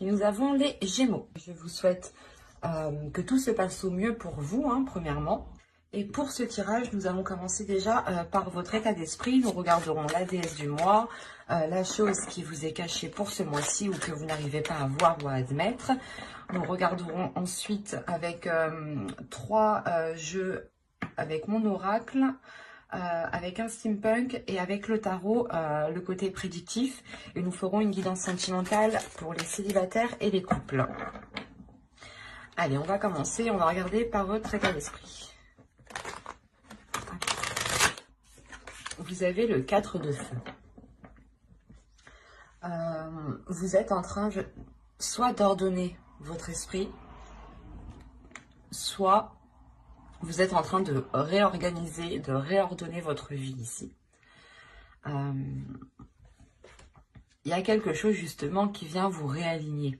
Et nous avons les Gémeaux. Je vous souhaite que tout se passe au mieux pour vous, premièrement. Et pour ce tirage, nous allons commencer déjà par votre état d'esprit. Nous regarderons la déesse du mois, la chose qui vous est cachée pour ce mois-ci ou que vous n'arrivez pas à voir ou à admettre. Nous regarderons ensuite avec 3 jeux avec mon oracle, avec un steampunk et avec le tarot, le côté prédictif. Et nous ferons une guidance sentimentale pour les célibataires et les couples. Allez, on va commencer. On va regarder par votre état d'esprit. Vous avez le 4 de feu. Vous êtes en train soit d'ordonner votre esprit, soit vous êtes en train de réorganiser, de réordonner votre vie ici. Il y a quelque chose justement qui vient vous réaligner.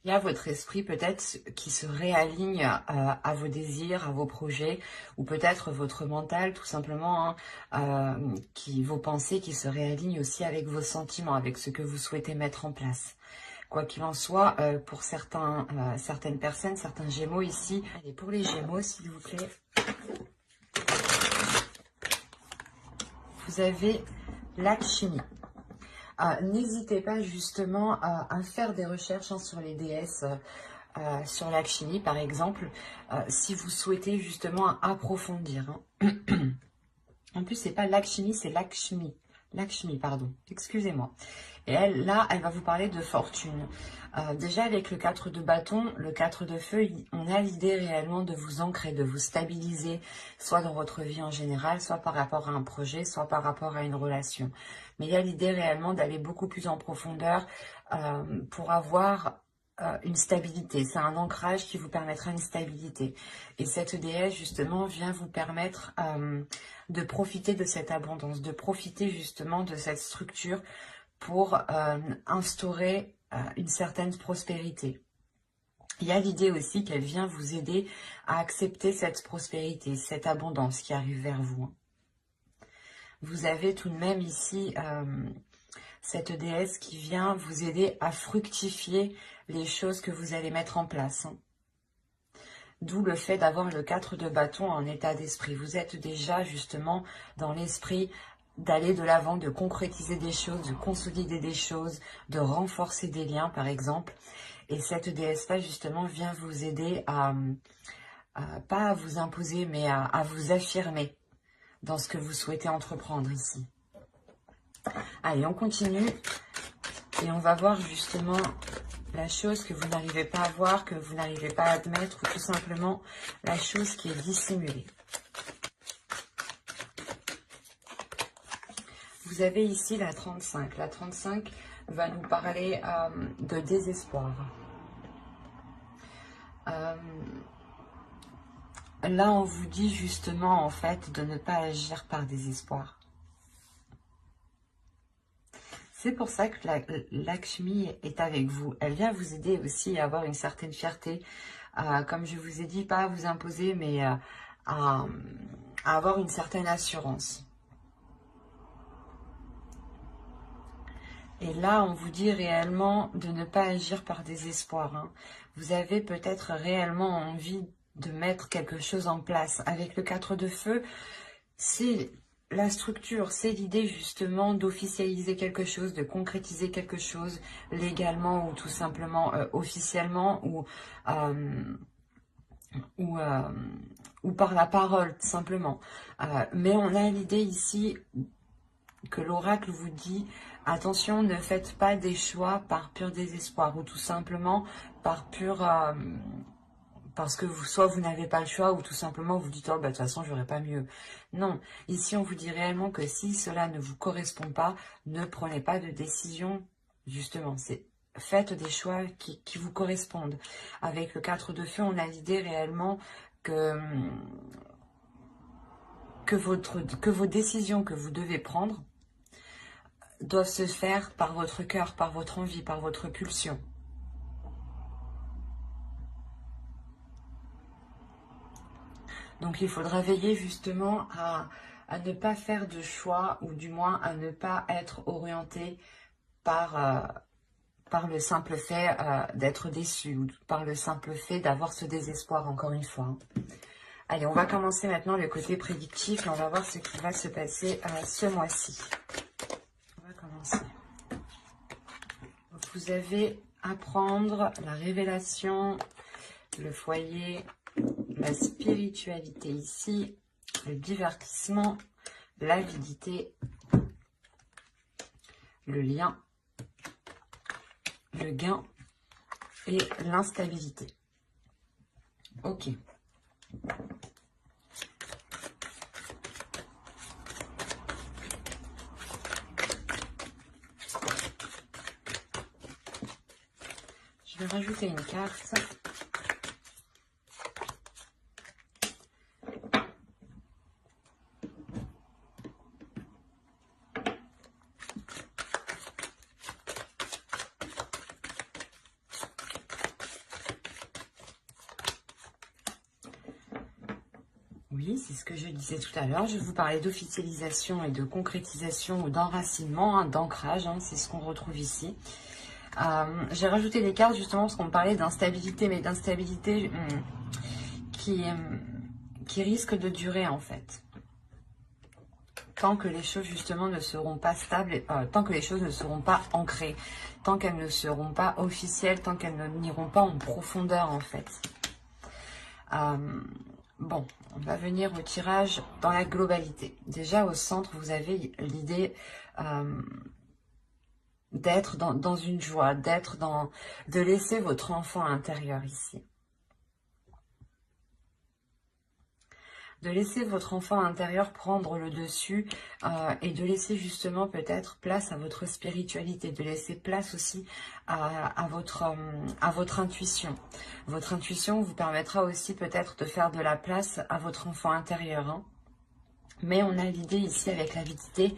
Il y a votre esprit peut-être qui se réaligne à vos désirs, à vos projets, ou peut-être votre mental tout simplement, vos pensées qui se réalignent aussi avec vos sentiments, avec ce que vous souhaitez mettre en place. Quoi qu'il en soit, pour certaines personnes, certains Gémeaux ici, allez, pour les Gémeaux s'il vous plaît, vous avez l'alchimie. N'hésitez pas justement à faire des recherches sur les déesses, sur l'alchimie par exemple, si vous souhaitez justement approfondir. En plus, c'est pas l'alchimie, c'est l'alchimie. Lakshmi, pardon, excusez-moi. Et elle, là, elle va vous parler de fortune. Déjà, avec le 4 de bâton, le 4 de feu, on a l'idée réellement de vous ancrer, de vous stabiliser, soit dans votre vie en général, soit par rapport à un projet, soit par rapport à une relation. Mais il y a l'idée réellement d'aller beaucoup plus en profondeur pour avoir une stabilité. C'est un ancrage qui vous permettra une stabilité. Et cette déesse, justement, vient vous permettre de profiter de cette abondance, de profiter justement de cette structure pour instaurer une certaine prospérité. Il y a l'idée aussi qu'elle vient vous aider à accepter cette prospérité, cette abondance qui arrive vers vous. Vous avez tout de même ici cette déesse qui vient vous aider à fructifier les choses que vous allez mettre en place. D'où le fait d'avoir le 4 de bâton en état d'esprit. Vous êtes déjà justement dans l'esprit d'aller de l'avant, de concrétiser des choses, de consolider des choses, de renforcer des liens par exemple. Et cette déesse-là justement vient vous aider pas à vous imposer, mais à vous affirmer dans ce que vous souhaitez entreprendre ici. Allez, on continue et on va voir justement la chose que vous n'arrivez pas à voir, que vous n'arrivez pas à admettre, ou tout simplement la chose qui est dissimulée. Vous avez ici la 35. La 35 va nous parler de désespoir. Là, on vous dit justement, en fait, de ne pas agir par désespoir. C'est pour ça que Lakshmi est avec vous. Elle vient vous aider aussi à avoir une certaine fierté. Comme je vous ai dit, pas à vous imposer, mais à avoir une certaine assurance. Et là, on vous dit réellement de ne pas agir par désespoir. Vous avez peut-être réellement envie de mettre quelque chose en place. Avec le 4 de feu, c'est la structure, c'est l'idée justement d'officialiser quelque chose, de concrétiser quelque chose légalement ou tout simplement officiellement ou par la parole tout simplement. Mais on a l'idée ici que l'oracle vous dit attention, ne faites pas des choix par pur désespoir ou tout simplement par pur parce que soit vous n'avez pas le choix ou tout simplement vous dites oh bah de toute façon j'aurais pas mieux. Non, ici on vous dit réellement que si cela ne vous correspond pas, ne prenez pas de décision. Justement, c'est faites des choix qui vous correspondent. Avec le 4 de feu, on a l'idée réellement que vos décisions que vous devez prendre doivent se faire par votre cœur, par votre envie, par votre pulsion. Donc, il faudra veiller justement à ne pas faire de choix ou du moins à ne pas être orienté par par le simple fait d'être déçu, ou par le simple fait d'avoir ce désespoir, encore une fois. Allez, on va commencer maintenant le côté prédictif et on va voir ce qui va se passer ce mois-ci. On va commencer. Vous avez à prendre la révélation, le foyer, la spiritualité ici, le divertissement, l'avidité, le lien, le gain et l'instabilité. Ok. Je vais rajouter une carte. Oui, c'est ce que je disais tout à l'heure. Je vous parlais d'officialisation et de concrétisation ou d'enracinement, hein, d'ancrage. Hein, c'est ce qu'on retrouve ici. J'ai rajouté des cartes justement parce qu'on me parlait d'instabilité, mais d'instabilité qui risque de durer en fait. Tant que les choses justement ne seront pas stables, tant que les choses ne seront pas ancrées, tant qu'elles ne seront pas officielles, tant qu'elles n'iront pas en profondeur en fait. Bon, on va venir au tirage dans la globalité. Déjà au centre, vous avez l'idée d'être dans une joie, de laisser votre enfant intérieur ici. De laisser votre enfant intérieur prendre le dessus et de laisser justement peut-être place à votre spiritualité, de laisser place aussi à votre intuition. Votre intuition vous permettra aussi peut-être de faire de la place à votre enfant intérieur. Hein. Mais on a l'idée ici avec l'avidité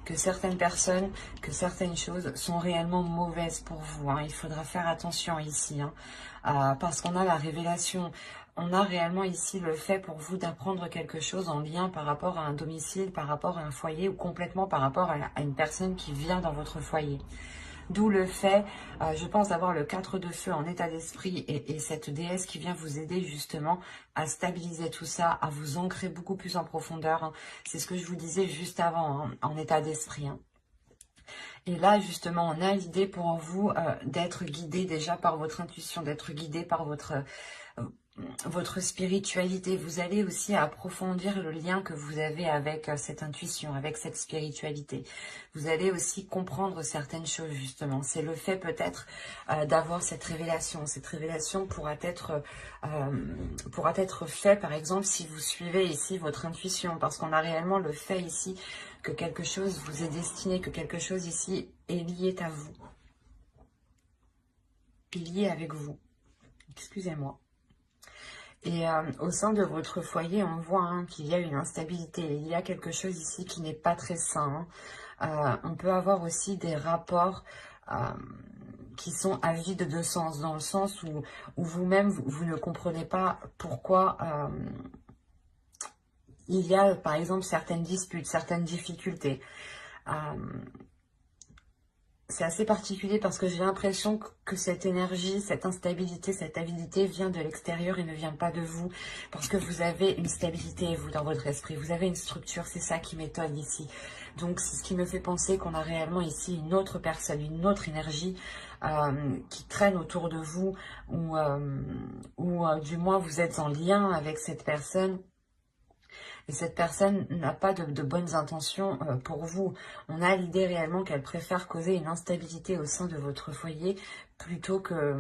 que certaines personnes, que certaines choses sont réellement mauvaises pour vous. Hein. Il faudra faire attention ici, hein, parce qu'on a la révélation. On a réellement ici le fait pour vous d'apprendre quelque chose en lien par rapport à un domicile, par rapport à un foyer ou complètement par rapport à une personne qui vient dans votre foyer. D'où le fait, je pense, d'avoir le 4 de feu en état d'esprit et cette déesse qui vient vous aider justement à stabiliser tout ça, à vous ancrer beaucoup plus en profondeur. Hein. C'est ce que je vous disais juste avant, hein, en état d'esprit. Hein. Et là, justement, on a l'idée pour vous d'être guidé déjà par votre intuition, d'être guidé par votre spiritualité. Vous allez aussi approfondir le lien que vous avez avec cette intuition, avec cette spiritualité. Vous allez aussi comprendre certaines choses, justement. C'est le fait peut-être d'avoir cette révélation. Cette révélation pourra être fait, par exemple, si vous suivez ici votre intuition, parce qu'on a réellement le fait ici que quelque chose vous est destiné, que quelque chose ici est lié à vous, est lié avec vous. Excusez-moi. Et au sein de votre foyer, on voit hein, qu'il y a une instabilité. Il y a quelque chose ici qui n'est pas très sain. Hein. On peut avoir aussi des rapports qui sont à vide de sens, dans le sens où vous-même, vous ne comprenez pas pourquoi il y a, par exemple, certaines disputes, certaines difficultés. C'est assez particulier parce que j'ai l'impression que cette énergie, cette instabilité, cette avidité vient de l'extérieur et ne vient pas de vous. Parce que vous avez une stabilité, vous, dans votre esprit. Vous avez une structure, c'est ça qui m'étonne ici. Donc, c'est ce qui me fait penser qu'on a réellement ici une autre personne, une autre énergie qui traîne autour de vous. Ou du moins, vous êtes en lien avec cette personne. Et cette personne n'a pas de bonnes intentions pour vous. On a l'idée réellement qu'elle préfère causer une instabilité au sein de votre foyer plutôt que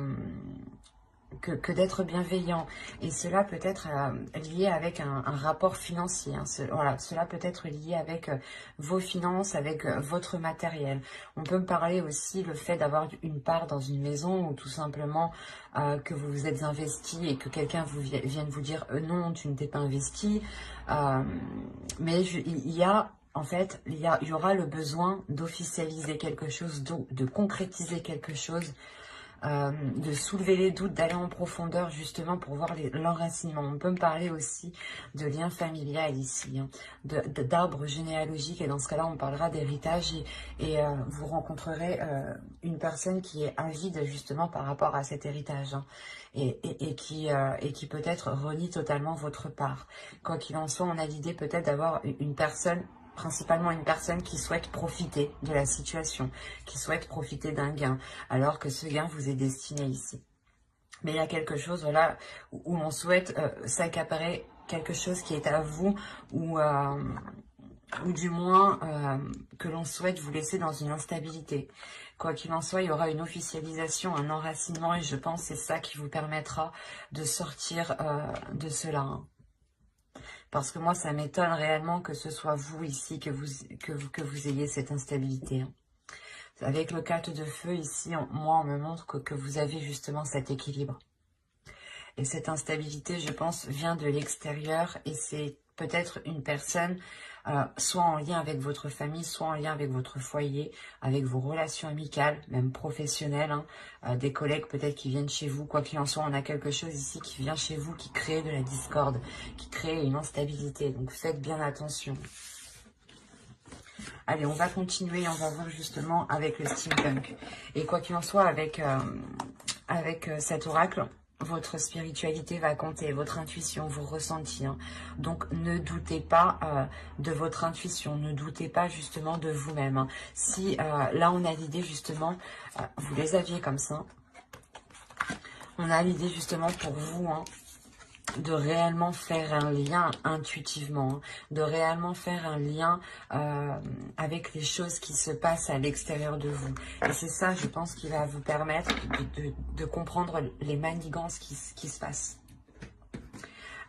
d'être bienveillant. Et cela peut être lié avec un rapport financier. Hein. Voilà, cela peut être lié avec vos finances, avec votre matériel. On peut me parler aussi le fait d'avoir une part dans une maison ou tout simplement que vous vous êtes investi et que quelqu'un vienne vous dire non, tu ne t'es pas investi. Mais il y a... En fait, il y aura le besoin d'officialiser quelque chose, de concrétiser quelque chose de soulever les doutes, d'aller en profondeur justement pour voir l'enracinement. On peut me parler aussi de lien familial ici, hein, d'arbre généalogique, et dans ce cas-là on parlera d'héritage, et vous rencontrerez une personne qui est avide justement par rapport à cet héritage, hein, et qui peut-être renie totalement votre part. Quoi qu'il en soit, on a l'idée peut-être d'avoir une personne, principalement une personne qui souhaite profiter de la situation, qui souhaite profiter d'un gain, alors que ce gain vous est destiné ici. Mais il y a quelque chose, voilà, où on souhaite s'accaparer quelque chose qui est à vous, ou du moins que l'on souhaite vous laisser dans une instabilité. Quoi qu'il en soit, il y aura une officialisation, un enracinement, et je pense que c'est ça qui vous permettra de sortir de cela, hein. Parce que moi, ça m'étonne réellement que ce soit vous ici, que vous ayez cette instabilité, hein. Avec le 4 de feu ici, moi, on me montre que vous avez justement cet équilibre. Et cette instabilité, je pense, vient de l'extérieur, et c'est peut-être une personne, soit en lien avec votre famille, soit en lien avec votre foyer, avec vos relations amicales, même professionnelles, hein, des collègues peut-être qui viennent chez vous. Quoi qu'il en soit, on a quelque chose ici qui vient chez vous, qui crée de la discorde, qui crée une instabilité. Donc faites bien attention. Allez, on va continuer, on va voir justement avec le steampunk. Et quoi qu'il en soit, avec cet oracle, votre spiritualité va compter, votre intuition, vos ressentis, hein. Donc ne doutez pas de votre intuition, ne doutez pas justement de vous-même, hein. Si là on a l'idée justement, vous les aviez comme ça, on a l'idée justement pour vous, hein, de réellement faire un lien intuitivement, hein, de réellement faire un lien avec les choses qui se passent à l'extérieur de vous. Et c'est ça, je pense, qui va vous permettre de comprendre les manigances qui se passent.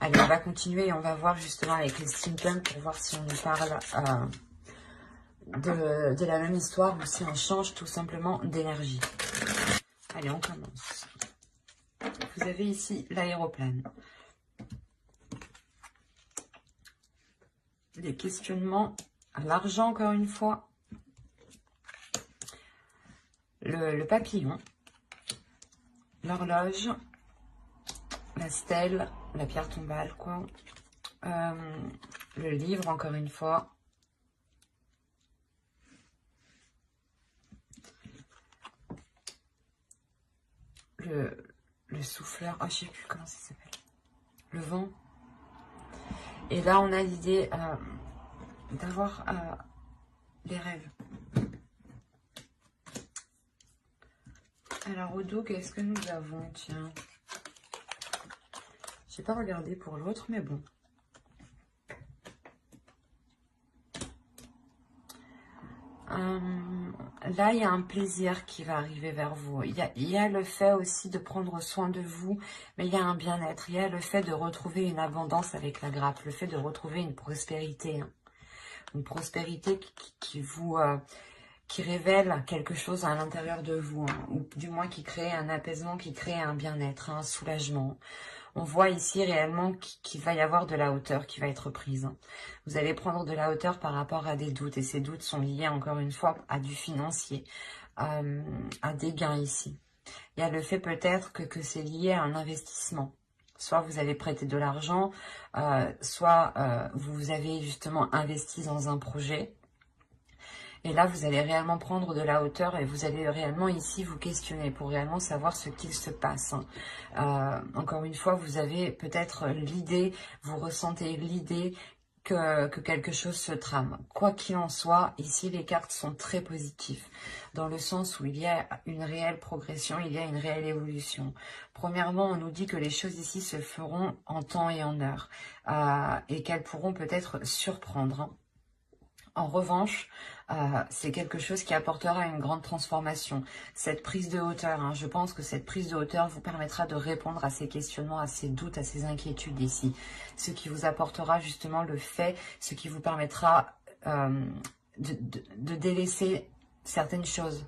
Allez, on va continuer et on va voir justement avec les steampunk pour voir si on nous parle de la même histoire ou si on change tout simplement d'énergie. Allez, on commence. Vous avez ici l'aéroplane. Des questionnements, l'argent encore une fois, le papillon, l'horloge, la stèle, la pierre tombale, quoi, le livre encore une fois, le souffleur, oh, je sais plus comment ça s'appelle, le vent. Et là, on a l'idée d'avoir les rêves. Alors, au dos, qu'est-ce que nous avons? Tiens. Je n'ai pas regardé pour l'autre, mais bon. Là, il y a un plaisir qui va arriver vers vous. Il y a le fait aussi de prendre soin de vous, mais il y a un bien-être. Il y a le fait de retrouver une abondance avec la grappe, le fait de retrouver une prospérité. Hein. Une prospérité qui révèle quelque chose à l'intérieur de vous, hein, ou du moins qui crée un apaisement, qui crée un bien-être, un soulagement. On voit ici réellement qu'il va y avoir de la hauteur qui va être prise. Vous allez prendre de la hauteur par rapport à des doutes. Et ces doutes sont liés, encore une fois, à du financier, à des gains ici. Il y a le fait peut-être que c'est lié à un investissement. Soit vous avez prêté de l'argent, soit vous avez justement investi dans un projet. Et là, vous allez réellement prendre de la hauteur et vous allez réellement ici vous questionner pour réellement savoir ce qu'il se passe. Encore une fois, vous avez peut-être l'idée, vous ressentez l'idée que quelque chose se trame. Quoi qu'il en soit, ici, les cartes sont très positives, dans le sens où il y a une réelle progression, il y a une réelle évolution. Premièrement, on nous dit que les choses ici se feront en temps et en heure, et qu'elles pourront peut-être surprendre, hein. En revanche, c'est quelque chose qui apportera une grande transformation. Cette prise de hauteur, hein, je pense que cette prise de hauteur vous permettra de répondre à ces questionnements, à ces doutes, à ces inquiétudes ici. Ce qui vous apportera justement le fait, ce qui vous permettra de délaisser certaines choses.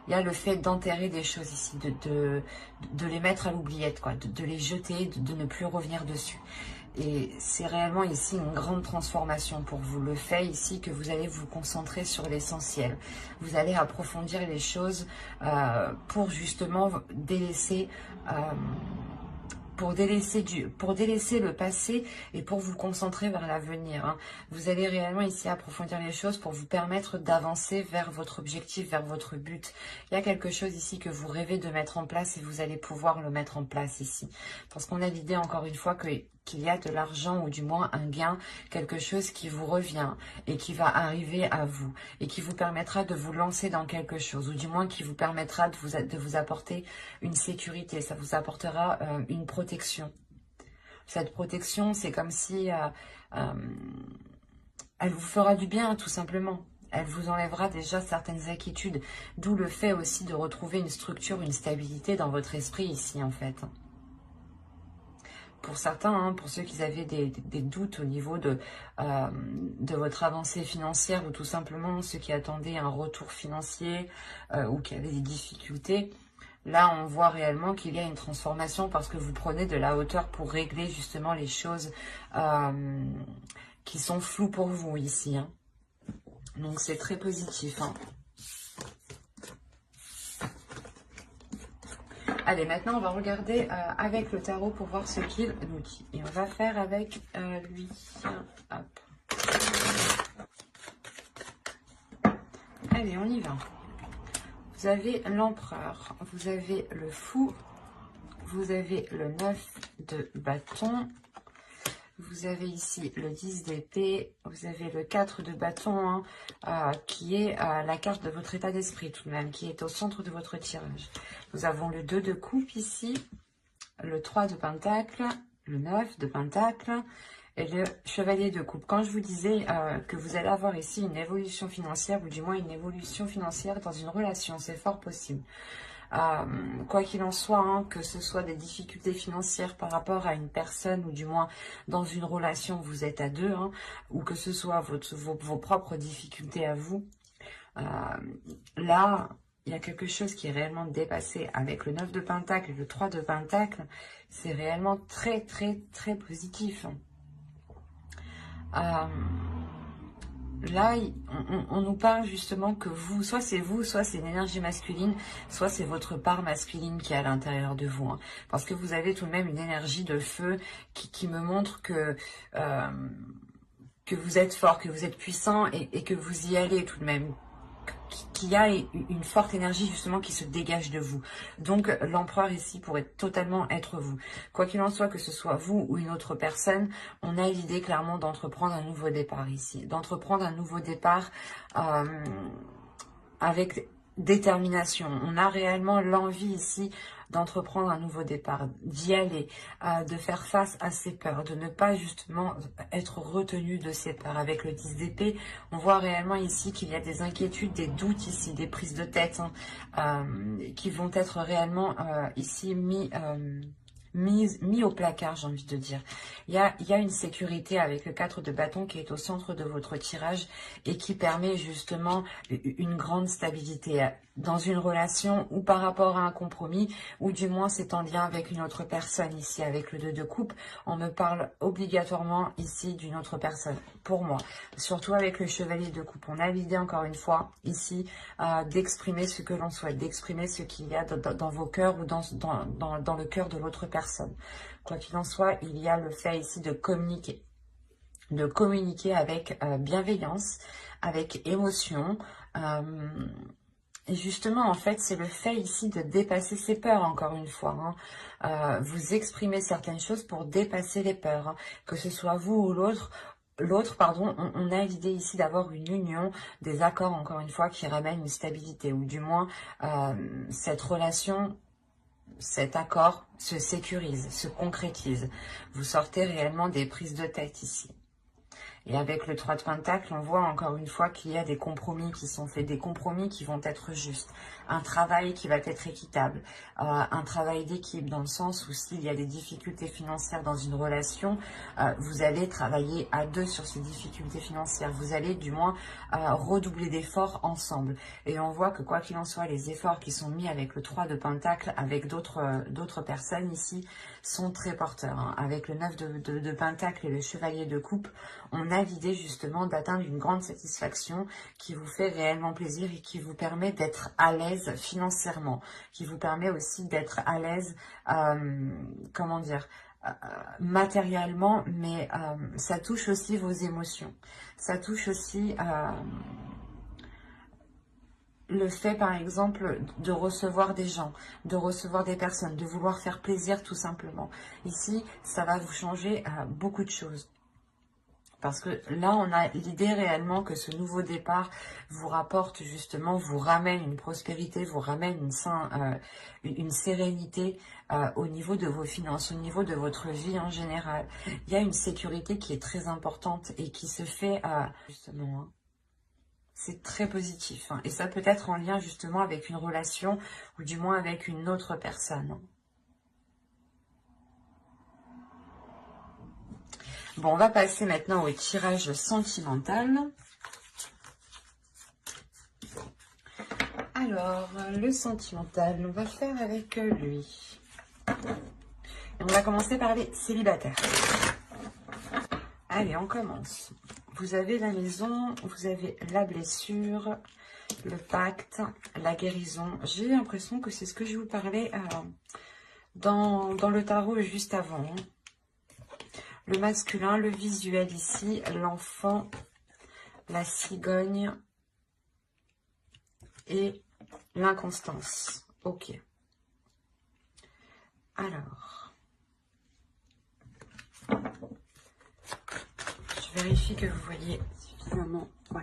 Il y a le fait d'enterrer des choses ici, de les mettre à l'oubliette, quoi, de les jeter, de ne plus revenir dessus. Et c'est réellement ici une grande transformation pour vous. Le fait ici que vous allez vous concentrer sur l'essentiel. Vous allez approfondir les choses pour justement délaisser... pour délaisser le passé et pour vous concentrer vers l'avenir. Hein. Vous allez réellement ici approfondir les choses pour vous permettre d'avancer vers votre objectif, vers votre but. Il y a quelque chose ici que vous rêvez de mettre en place et vous allez pouvoir le mettre en place ici. Parce qu'on a l'idée encore une fois qu'il y a de l'argent ou du moins un gain, quelque chose qui vous revient et qui va arriver à vous et qui vous permettra de vous lancer dans quelque chose ou du moins qui vous permettra de vous apporter une sécurité, ça vous apportera une protection. Cette protection, c'est comme si elle vous fera du bien tout simplement. Elle vous enlèvera déjà certaines inquiétudes, d'où le fait aussi de retrouver une structure, une stabilité dans votre esprit ici en fait. Pour certains, hein, pour ceux qui avaient des doutes au niveau de votre avancée financière ou tout simplement ceux qui attendaient un retour financier ou qui avaient des difficultés, là on voit réellement qu'il y a une transformation parce que vous prenez de la hauteur pour régler justement les choses qui sont floues pour vous ici. Hein. Donc c'est très positif. Hein. Allez, maintenant, on va regarder avec le tarot pour voir ce qu'il nous dit. Et on va faire avec lui. Hop. Allez, on y va. Vous avez l'empereur, vous avez le fou, vous avez le 9 de bâton, vous avez ici le 10 d'épée, vous avez le 4 de bâton, hein, qui est la carte de votre état d'esprit tout de même, qui est au centre de votre tirage. Nous avons le 2 de coupe ici, le 3 de pentacle, le 9 de pentacle et le chevalier de coupe. Quand je vous disais que vous allez avoir ici une évolution financière, ou du moins une évolution financière dans une relation, c'est fort possible. Quoi qu'il en soit, hein, que ce soit des difficultés financières par rapport à une personne ou du moins dans une relation où vous êtes à deux, hein, ou que ce soit vos propres difficultés à vous, là, il y a quelque chose qui est réellement dépassé avec le 9 de pentacle et le 3 de pentacle. C'est réellement très, très, très positif. Là, on nous parle justement que vous, soit c'est une énergie masculine, soit c'est votre part masculine qui est à l'intérieur de vous. Hein. Parce que vous avez tout de même une énergie de feu qui me montre que vous êtes fort, que vous êtes puissant et que vous y allez tout de même. Qu'il y a une forte énergie justement qui se dégage de vous. Donc l'empereur ici pourrait totalement être vous. Quoi qu'il en soit, que ce soit vous ou une autre personne, on a l'idée clairement d'entreprendre un nouveau départ ici. D'entreprendre un nouveau départ avec détermination. On a réellement l'envie ici d'entreprendre un nouveau départ, d'y aller, de faire face à ses peurs, de ne pas justement être retenu de ses peurs. Avec le 10 d'épée, on voit réellement ici qu'il y a des inquiétudes, des doutes ici, des prises de tête hein, qui vont être réellement ici mis au placard, j'ai envie de dire. Il y a une sécurité avec le 4 de bâton qui est au centre de votre tirage et qui permet justement une grande stabilité dans une relation ou par rapport à un compromis, ou du moins c'est en lien avec une autre personne ici. Avec le 2 de coupe, on me parle obligatoirement ici d'une autre personne, pour moi. Surtout avec le chevalier de coupe. On a l'idée encore une fois ici d'exprimer ce que l'on souhaite, d'exprimer ce qu'il y a dans vos cœurs ou dans le cœur de l'autre personne. Quoi qu'il en soit, il y a le fait ici de communiquer avec bienveillance, avec émotion, et justement, en fait, c'est le fait ici de dépasser ses peurs, encore une fois. Hein. Vous exprimez certaines choses pour dépasser les peurs. Hein. Que ce soit vous ou l'autre, on a l'idée ici d'avoir une union, des accords, encore une fois, qui ramènent une stabilité. Ou du moins, cette relation, cet accord se sécurise, se concrétise. Vous sortez réellement des prises de tête ici. Et avec le 3 de Pentacle, on voit encore une fois qu'il y a des compromis qui sont faits, des compromis qui vont être justes, un travail qui va être équitable, un travail d'équipe dans le sens où s'il y a des difficultés financières dans une relation, vous allez travailler à deux sur ces difficultés financières. Vous allez du moins redoubler d'efforts ensemble. Et on voit que quoi qu'il en soit, les efforts qui sont mis avec le 3 de Pentacle, avec d'autres personnes ici, sont très porteurs. Hein. Avec le 9 de Pentacle et le Chevalier de Coupe, on a l'idée justement d'atteindre une grande satisfaction qui vous fait réellement plaisir et qui vous permet d'être à l'aise financièrement, qui vous permet aussi d'être à l'aise, comment dire, matériellement, mais ça touche aussi vos émotions. Ça touche aussi le fait, par exemple, de recevoir des gens, de recevoir des personnes, de vouloir faire plaisir tout simplement. Ici, ça va vous changer beaucoup de choses. Parce que là, on a l'idée réellement que ce nouveau départ vous rapporte justement, vous ramène une prospérité, vous ramène une sérénité au niveau de vos finances, au niveau de votre vie en général. Il y a une sécurité qui est très importante et qui se fait justement... Hein, c'est très positif. Hein, et ça peut être en lien justement avec une relation ou du moins avec une autre personne. Bon, on va passer maintenant au tirage sentimental. Alors, le sentimental, on va faire avec lui. Et on va commencer par les célibataires. Allez, on commence. Vous avez la maison, vous avez la blessure, le pacte, la guérison. J'ai l'impression que c'est ce que je vous parlais dans le tarot juste avant. Hein. Le masculin, le visuel ici, l'enfant, la cigogne et l'inconstance. Ok. Alors, je vérifie que vous voyez suffisamment. Ouais.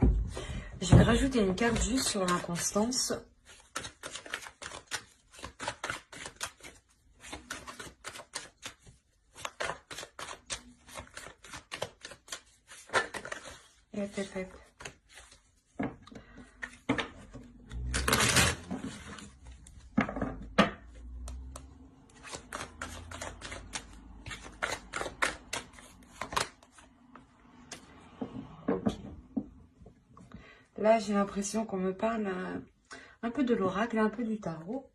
Je vais rajouter une carte juste sur l'inconstance. Là, j'ai l'impression qu'on me parle un peu de l'oracle, un peu du tarot.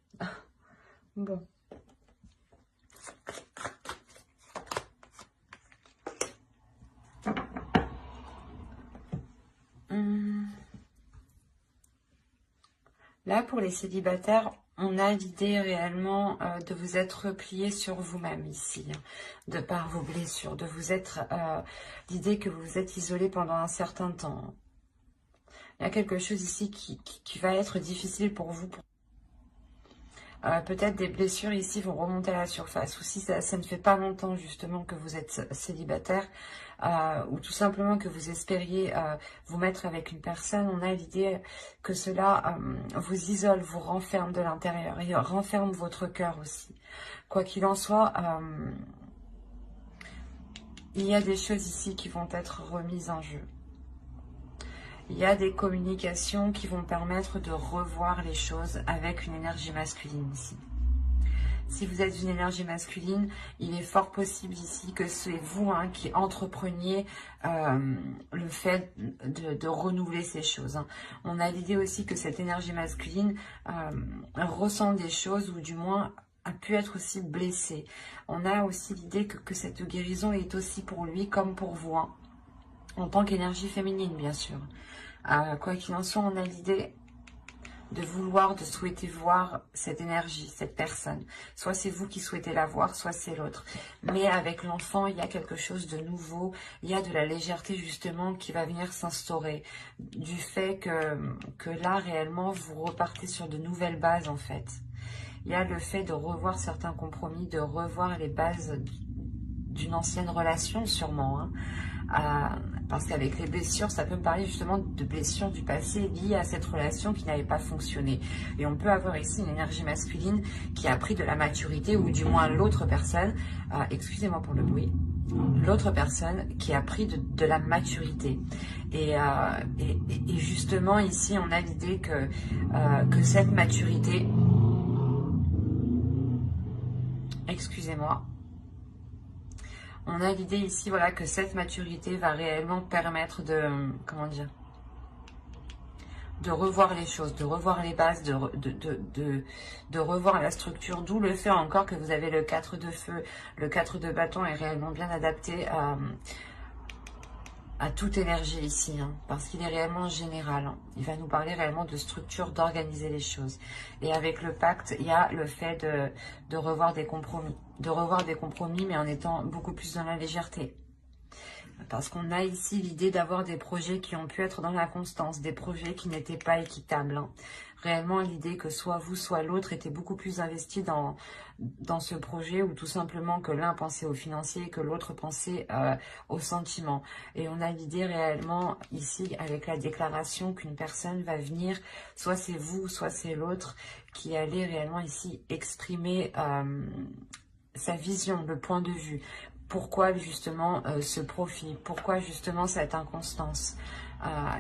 Bon. Là, pour les célibataires, on a l'idée réellement de vous être replié sur vous-même ici, de par vos blessures, de vous être l'idée que vous vous êtes isolé pendant un certain temps. Il y a quelque chose ici qui va être difficile pour vous. Peut-être des blessures ici vont remonter à la surface. Ou si ça ne fait pas longtemps justement que vous êtes célibataire, ou tout simplement que vous espériez vous mettre avec une personne, on a l'idée que cela vous isole, vous renferme de l'intérieur et renferme votre cœur aussi. Quoi qu'il en soit, il y a des choses ici qui vont être remises en jeu. Il y a des communications qui vont permettre de revoir les choses avec une énergie masculine ici. Si vous êtes une énergie masculine, il est fort possible ici que c'est vous qui entrepreniez le fait de renouveler ces choses. Hein. On a l'idée aussi que cette énergie masculine ressent des choses ou du moins a pu être aussi blessée. On a aussi l'idée que cette guérison est aussi pour lui comme pour vous, hein, en tant qu'énergie féminine bien sûr. Quoi qu'il en soit, on a l'idée de vouloir, de souhaiter voir cette énergie, cette personne. Soit c'est vous qui souhaitez la voir, soit c'est l'autre. Mais avec l'enfant, il y a quelque chose de nouveau. Il y a de la légèreté justement qui va venir s'instaurer. Du fait que là, réellement, vous repartez sur de nouvelles bases en fait. Il y a le fait de revoir certains compromis, de revoir les bases d'une ancienne relation sûrement. Hein. Parce qu'avec les blessures, ça peut me parler justement de blessures du passé liées à cette relation qui n'avait pas fonctionné. Et on peut avoir ici une énergie masculine qui a pris de la maturité, ou du moins l'autre personne, excusez-moi pour le bruit, l'autre personne qui a pris de la maturité. Et justement, ici, on a l'idée que cette maturité... Excusez-moi. On a l'idée ici, voilà, que cette maturité va réellement permettre de... Comment dire ? De revoir les choses, de revoir les bases, de revoir la structure, d'où le fait encore que vous avez le 4 de feu. Le 4 de bâton est réellement bien adapté à toute énergie ici, hein, parce qu'il est réellement général. Hein. Il va nous parler réellement de structure, d'organiser les choses. Et avec le pacte, il y a le fait de revoir des compromis. De revoir des compromis, mais en étant beaucoup plus dans la légèreté. Parce qu'on a ici l'idée d'avoir des projets qui ont pu être dans la constance, des projets qui n'étaient pas équitables. Hein. Réellement, l'idée que soit vous, soit l'autre était beaucoup plus investi dans ce projet, ou tout simplement que l'un pensait au financier et que l'autre pensait au sentiment. Et on a l'idée réellement ici, avec la déclaration, qu'une personne va venir, soit c'est vous, soit c'est l'autre, qui allait réellement ici exprimer sa vision, le point de vue. Pourquoi justement ce profil? Pourquoi justement cette inconstance?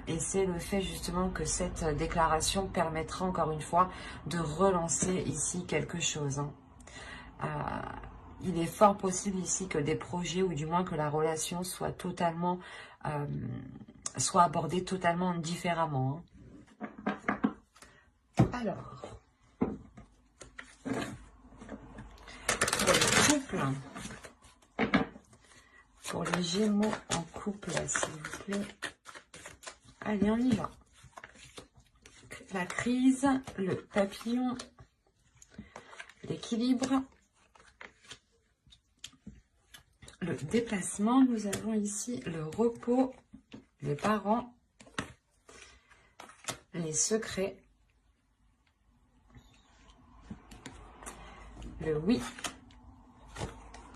Et c'est le fait justement que cette déclaration permettra encore une fois de relancer ici quelque chose. Hein. Il est fort possible ici que des projets, ou du moins que la relation soit totalement, soit abordée totalement différemment. Hein. Alors, pour le couple... Pour les Gémeaux en couple, s'il vous plaît. Allez, on y va. La crise, le papillon, l'équilibre, le déplacement. Nous avons ici le repos, les parents, les secrets, le oui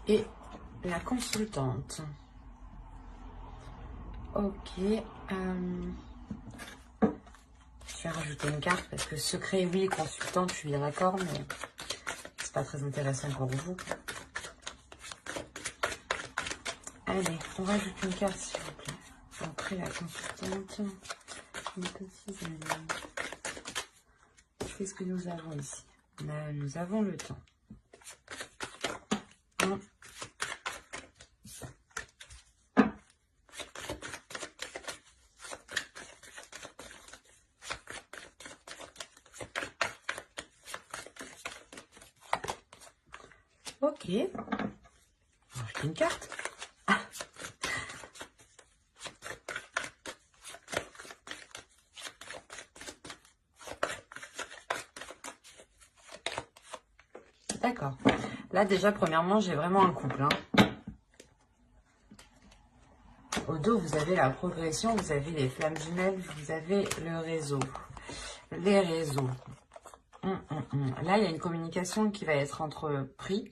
et la consultante. Ok. Je vais rajouter une carte parce que secret, oui, consultante, je suis bien d'accord, mais c'est pas très intéressant pour vous. Allez, on rajoute une carte, s'il vous plaît. Après la consultante. Qu'est-ce que nous avons ici? Là, nous avons le temps. Ok. Rajoute une carte. D'accord. Là, déjà, premièrement, j'ai vraiment un couple. Hein. Au dos, vous avez la progression, vous avez les flammes jumelles, vous avez le réseau. Les réseaux. Là, il y a une communication qui va être entreprise.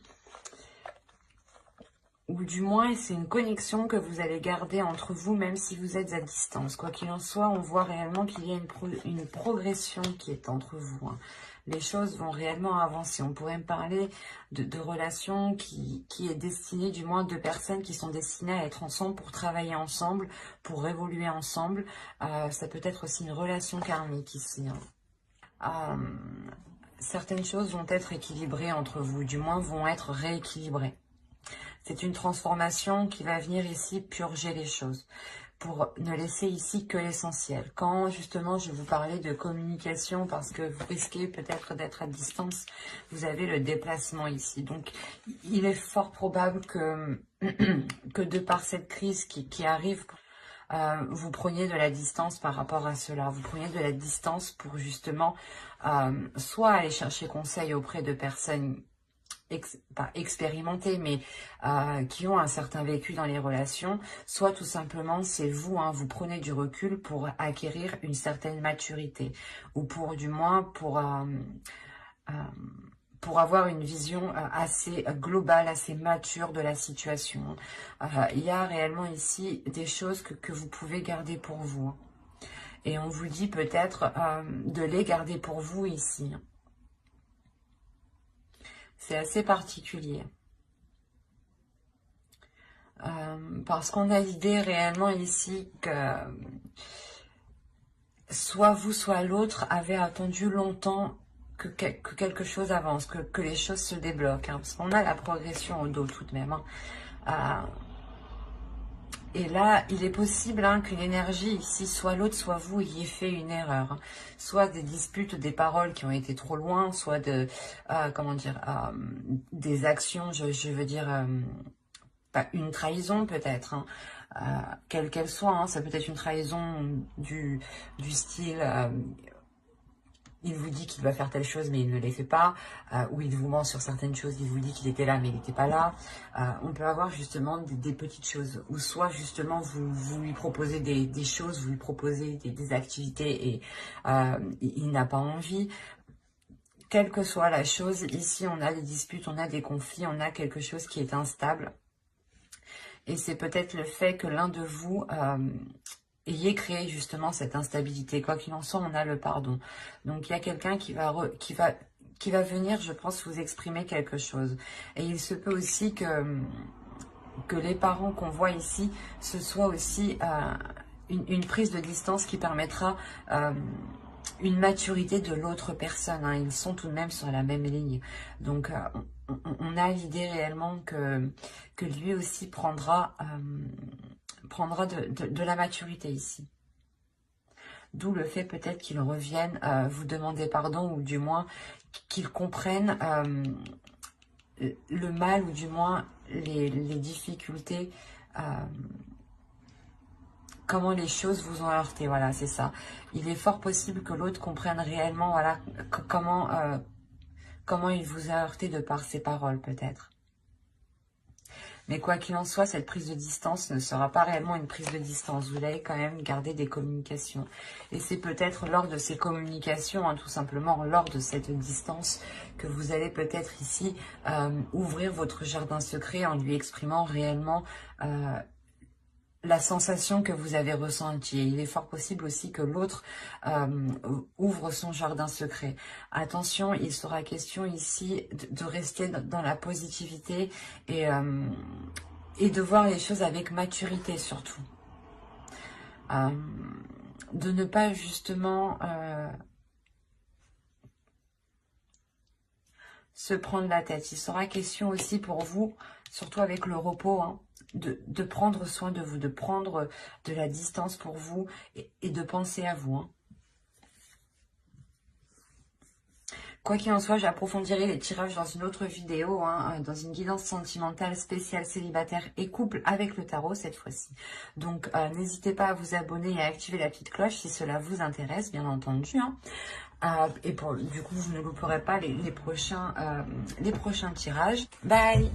Ou du moins, c'est une connexion que vous allez garder entre vous, même si vous êtes à distance. Quoi qu'il en soit, on voit réellement qu'il y a une progression qui est entre vous. Hein. Les choses vont réellement avancer. On pourrait me parler de relations qui est destinée, du moins de personnes qui sont destinées à être ensemble pour travailler ensemble, pour évoluer ensemble. Ça peut être aussi une relation karmique ici. Hein. Certaines choses vont être équilibrées entre vous, du moins vont être rééquilibrées. C'est une transformation qui va venir ici purger les choses, pour ne laisser ici que l'essentiel. Quand justement je vous parlais de communication, parce que vous risquez peut-être d'être à distance, vous avez le déplacement ici. Donc il est fort probable que, que de par cette crise qui arrive, vous preniez de la distance par rapport à cela. Vous preniez de la distance pour justement soit aller chercher conseil auprès de personnes pas expérimentés, mais qui ont un certain vécu dans les relations, soit tout simplement c'est vous, hein, vous prenez du recul pour acquérir une certaine maturité, ou pour du moins pour avoir une vision assez globale, assez mature de la situation. Il y a réellement ici des choses que vous pouvez garder pour vous. Hein. Et on vous dit peut-être de les garder pour vous ici. C'est assez particulier. Parce qu'on a l'idée réellement ici que soit vous, soit l'autre avait attendu longtemps que quelque chose avance, que les choses se débloquent. Parce qu'on a la progression au dos tout de même. Et là, il est possible que l'énergie ici, soit l'autre, soit vous, ayez fait une erreur. Soit des disputes, des paroles qui ont été trop loin, soit comment dire, des actions, je veux dire, une trahison peut-être, quelle qu'elle soit. Ça peut être une trahison du style... il vous dit qu'il va faire telle chose, mais il ne les fait pas. Ou il vous ment sur certaines choses, il vous dit qu'il était là, mais il n'était pas là. On peut avoir justement des petites choses. Ou soit justement, vous lui proposez des choses, vous lui proposez des activités et il n'a pas envie. Quelle que soit la chose, ici on a des disputes, on a des conflits, on a quelque chose qui est instable. Et c'est peut-être le fait que l'un de vous... ayez créé justement cette instabilité. Quoi qu'il en soit, on a le pardon. Donc il y a quelqu'un qui va venir, je pense, vous exprimer quelque chose. Et il se peut aussi que les parents qu'on voit ici, ce soit aussi une prise de distance qui permettra une maturité de l'autre personne. Ils sont tout de même sur la même ligne. Donc on a l'idée réellement que lui aussi prendra de la maturité ici. D'où le fait peut-être qu'il revienne vous demander pardon, ou du moins qu'il comprenne le mal, ou du moins les difficultés, comment les choses vous ont heurté. Voilà, c'est ça. Il est fort possible que l'autre comprenne réellement, voilà, comment il vous a heurté de par ses paroles peut-être. Mais quoi qu'il en soit, cette prise de distance ne sera pas réellement une prise de distance. Vous allez quand même garder des communications. Et c'est peut-être lors de ces communications, tout simplement lors de cette distance, que vous allez peut-être ici ouvrir votre jardin secret en lui exprimant réellement la sensation que vous avez ressentie. Et il est fort possible aussi que l'autre ouvre son jardin secret. Attention, il sera question ici de rester dans la positivité et de voir les choses avec maturité surtout. De ne pas justement se prendre la tête. Il sera question aussi pour vous, surtout avec le repos, de prendre soin de vous, de prendre de la distance pour vous et de penser à vous. Quoi qu'il en soit, j'approfondirai les tirages dans une autre vidéo, dans une guidance sentimentale spéciale célibataire et couple avec le tarot cette fois-ci. Donc, n'hésitez pas à vous abonner et à activer la petite cloche si cela vous intéresse, bien entendu. Et du coup, vous ne louperez pas les prochains tirages. Bye!